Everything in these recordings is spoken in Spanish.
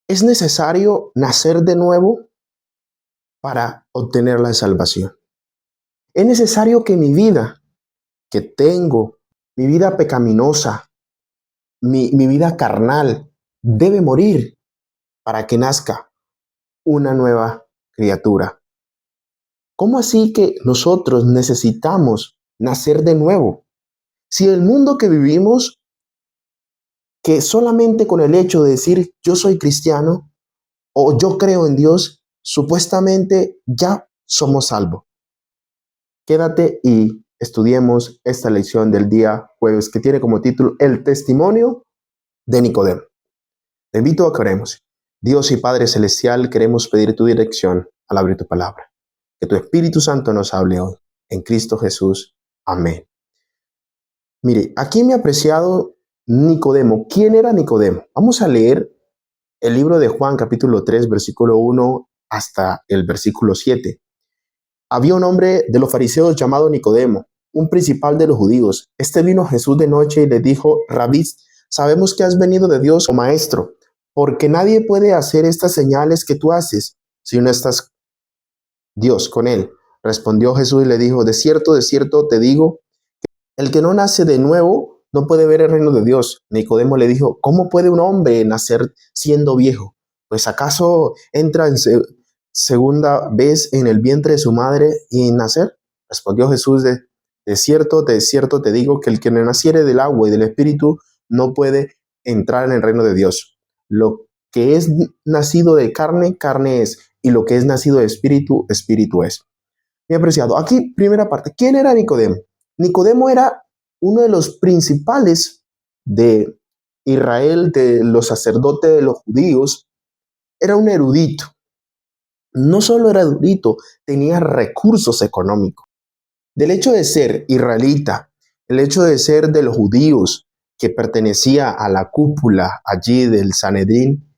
Es necesario nacer de nuevo para obtener la salvación. Es necesario que mi vida que tengo, mi vida pecaminosa, mi vida carnal, debe morir para que nazca una nueva criatura. ¿Cómo así que nosotros necesitamos nacer de nuevo? Si el mundo que vivimos, que solamente con el hecho de decir yo soy cristiano o yo creo en Dios, supuestamente ya somos salvos. Quédate y estudiemos esta lección del día jueves que tiene como título El testimonio de Nicodemo. Te invito a que oremos. Dios y Padre Celestial, queremos pedir tu dirección al abrir tu palabra. Que tu Espíritu Santo nos hable hoy. En Cristo Jesús. Amén. Mire, aquí mi apreciado Nicodemo. ¿Quién era Nicodemo? Vamos a leer el libro de Juan, capítulo 3, versículo 1 hasta el versículo 7. Había un hombre de los fariseos llamado Nicodemo, un principal de los judíos. Este vino a Jesús de noche y le dijo: Rabí, sabemos que has venido de Dios, o maestro, porque nadie puede hacer estas señales que tú haces si no estás Dios con él. Respondió Jesús y le dijo: de cierto te digo, el que no nace de nuevo no puede ver el reino de Dios. Nicodemo le dijo: ¿cómo puede un hombre nacer siendo viejo? Pues ¿acaso entra en segunda vez en el vientre de su madre y nacer? Respondió Jesús: de cierto te digo que el que no naciere del agua y del espíritu no puede entrar en el reino de Dios. Lo que es nacido de carne, carne es, y lo que es nacido de espíritu, espíritu es. Mi apreciado, aquí primera parte, ¿quién era Nicodemo? Nicodemo era uno de los principales de Israel, de los sacerdotes de los judíos. Era un erudito. No solo era erudito, tenía recursos económicos. Del hecho de ser israelita, el hecho de ser de los judíos, que pertenecía a la cúpula allí del Sanedrín,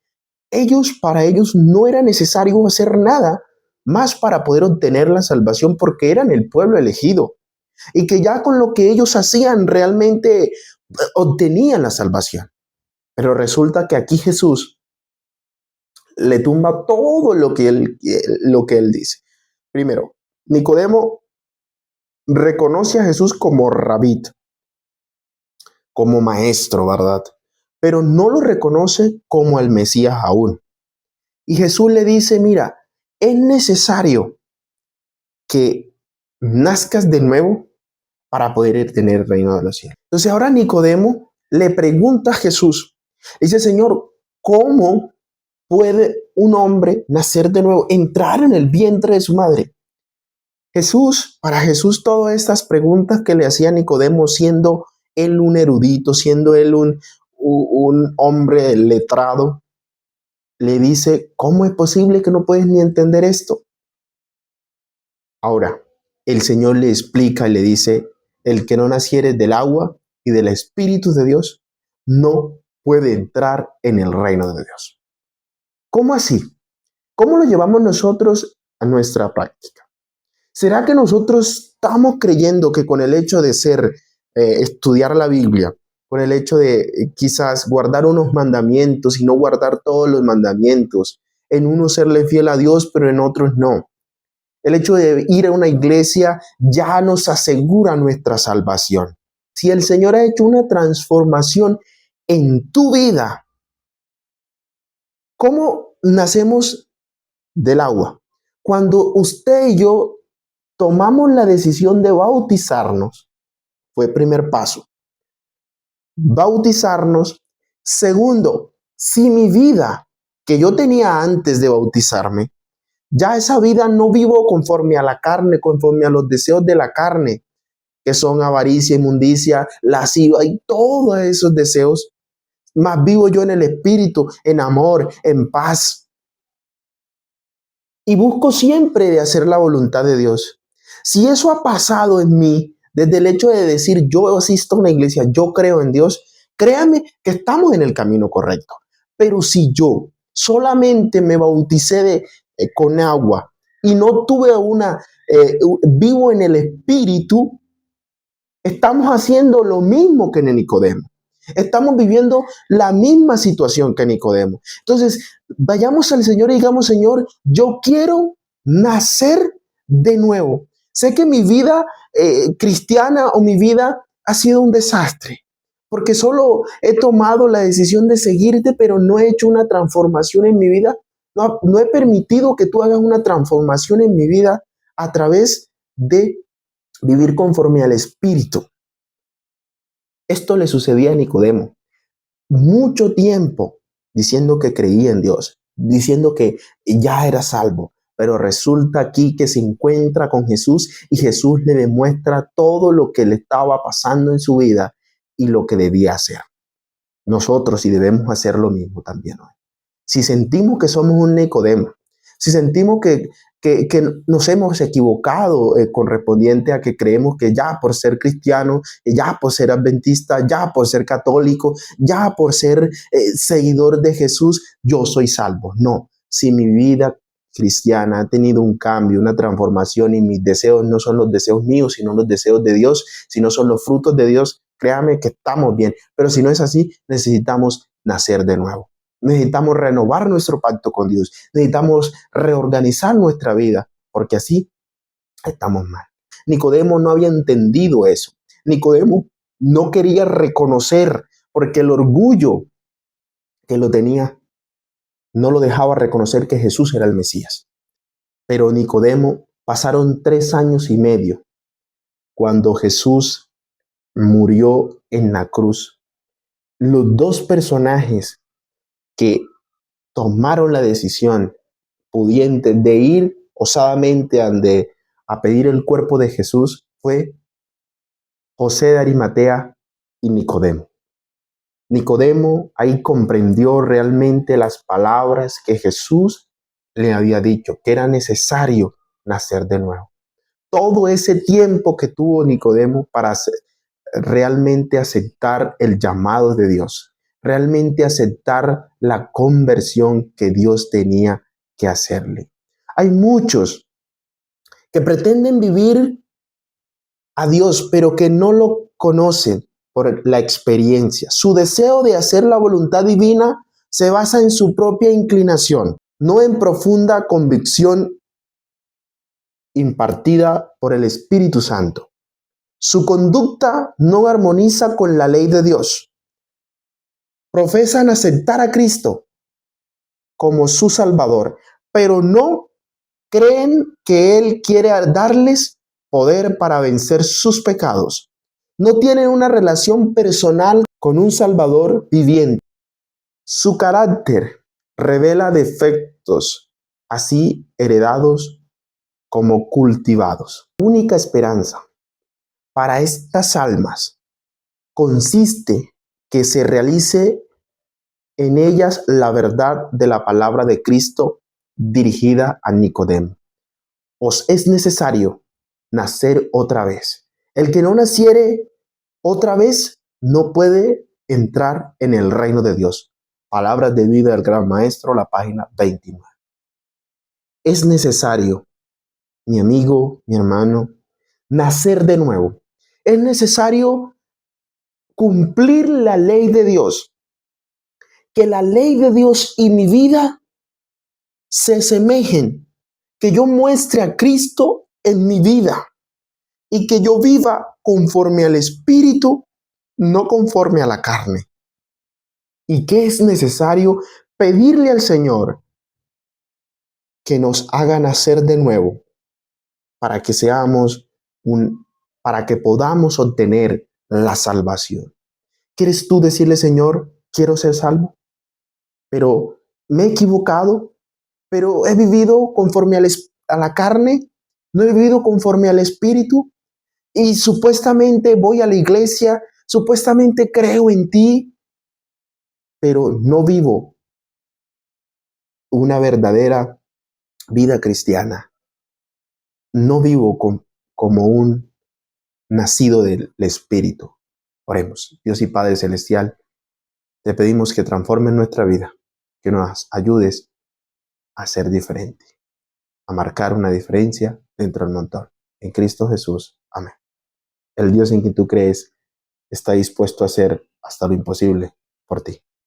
para ellos no era necesario hacer nada más para poder obtener la salvación, porque eran el pueblo elegido y que ya con lo que ellos hacían realmente obtenían la salvación. Pero resulta que aquí Jesús le tumba todo lo que él dice. Primero, Nicodemo reconoce a Jesús como rabí, como maestro, ¿verdad? Pero no lo reconoce como el Mesías aún. Y Jesús le dice: mira, es necesario que nazcas de nuevo para poder tener el reino de los cielos. Entonces ahora Nicodemo le pregunta a Jesús, dice: Señor, ¿cómo puede un hombre nacer de nuevo, entrar en el vientre de su madre? Para Jesús, todas estas preguntas que le hacía Nicodemo, siendo él un erudito, siendo él un hombre letrado, le dice: ¿cómo es posible que no puedes ni entender esto? Ahora, el Señor le explica y le dice: el que no naciere del agua y del Espíritu de Dios no puede entrar en el reino de Dios. ¿Cómo así? ¿Cómo lo llevamos nosotros a nuestra práctica? ¿Será que nosotros estamos creyendo que con el hecho de estudiar la Biblia, con el hecho de quizás guardar unos mandamientos y no guardar todos los mandamientos, en uno serle fiel a Dios, pero en otros no? El hecho de ir a una iglesia ya nos asegura nuestra salvación. Si el Señor ha hecho una transformación en tu vida, ¿cómo nacemos del agua? Cuando usted y yo tomamos la decisión de bautizarnos, fue el primer paso. Bautizarnos. Segundo, si mi vida que yo tenía antes de bautizarme, ya esa vida no vivo conforme a la carne, conforme a los deseos de la carne, que son avaricia, inmundicia, lasciva y todos esos deseos, más vivo yo en el Espíritu, en amor, en paz. Y busco siempre de hacer la voluntad de Dios. Si eso ha pasado en mí, desde el hecho de decir yo asisto a una iglesia, yo creo en Dios, créame que estamos en el camino correcto. Pero si yo solamente me bauticé con agua y no tuve vivo en el Espíritu, estamos haciendo lo mismo que en Nicodemo. Estamos viviendo la misma situación que Nicodemo. Entonces, vayamos al Señor y digamos, Señor, yo quiero nacer de nuevo. Sé que mi vida cristiana o mi vida ha sido un desastre, porque solo he tomado la decisión de seguirte, pero no he hecho una transformación en mi vida. No he permitido que tú hagas una transformación en mi vida a través de vivir conforme al Espíritu. Esto le sucedía a Nicodemo. Mucho tiempo diciendo que creía en Dios, diciendo que ya era salvo, pero resulta aquí que se encuentra con Jesús y Jesús le demuestra todo lo que le estaba pasando en su vida y lo que debía hacer. Nosotros sí debemos hacer lo mismo también hoy. Si sentimos que somos un Nicodemo, si sentimos que nos hemos equivocado correspondiente a que creemos que ya por ser cristiano, ya por ser adventista, ya por ser católico, ya por ser seguidor de Jesús, yo soy salvo. No, si mi vida cristiana ha tenido un cambio, una transformación y mis deseos no son los deseos míos, sino los deseos de Dios, sino son los frutos de Dios, créame que estamos bien. Pero si no es así, necesitamos nacer de nuevo. Necesitamos renovar nuestro pacto con Dios. Necesitamos reorganizar nuestra vida, porque así estamos mal. Nicodemo no había entendido eso. Nicodemo no quería reconocer, porque el orgullo que lo tenía no lo dejaba reconocer que Jesús era el Mesías. Pero Nicodemo pasaron 3 años y medio cuando Jesús murió en la cruz. Los dos personajes que tomaron la decisión pudiente de ir osadamente a pedir el cuerpo de Jesús fue José de Arimatea y Nicodemo. Nicodemo ahí comprendió realmente las palabras que Jesús le había dicho, que era necesario nacer de nuevo. Todo ese tiempo que tuvo Nicodemo para realmente aceptar el llamado de Dios, realmente aceptar la conversión que Dios tenía que hacerle. Hay muchos que pretenden vivir a Dios, pero que no lo conocen por la experiencia. Su deseo de hacer la voluntad divina se basa en su propia inclinación, no en profunda convicción impartida por el Espíritu Santo. Su conducta no armoniza con la ley de Dios. Profesan aceptar a Cristo como su Salvador, pero no creen que Él quiere darles poder para vencer sus pecados. No tienen una relación personal con un Salvador viviente. Su carácter revela defectos, así heredados como cultivados. La única esperanza para estas almas consiste que se realice en ellas la verdad de la palabra de Cristo dirigida a Nicodemo. Os es necesario nacer otra vez. El que no naciere otra vez no puede entrar en el reino de Dios. Palabras de vida del Gran Maestro, la página 29. Es necesario, mi amigo, mi hermano, nacer de nuevo. Es necesario cumplir la ley de Dios. Que la ley de Dios y mi vida se asemejen. Que yo muestre a Cristo en mi vida. Y que yo viva conforme al Espíritu, no conforme a la carne. Y que es necesario pedirle al Señor que nos haga nacer de nuevo para que para que podamos obtener la salvación. ¿Quieres tú decirle, Señor, quiero ser salvo? Pero me he equivocado, pero he vivido conforme a la carne, no he vivido conforme al Espíritu, y supuestamente voy a la iglesia, supuestamente creo en ti, pero no vivo una verdadera vida cristiana. No vivo como un nacido del Espíritu. Oremos. Dios y Padre Celestial, te pedimos que transformes nuestra vida, que nos ayudes a ser diferente, a marcar una diferencia dentro del montón. En Cristo Jesús. Amén. El Dios en quien tú crees está dispuesto a hacer hasta lo imposible por ti.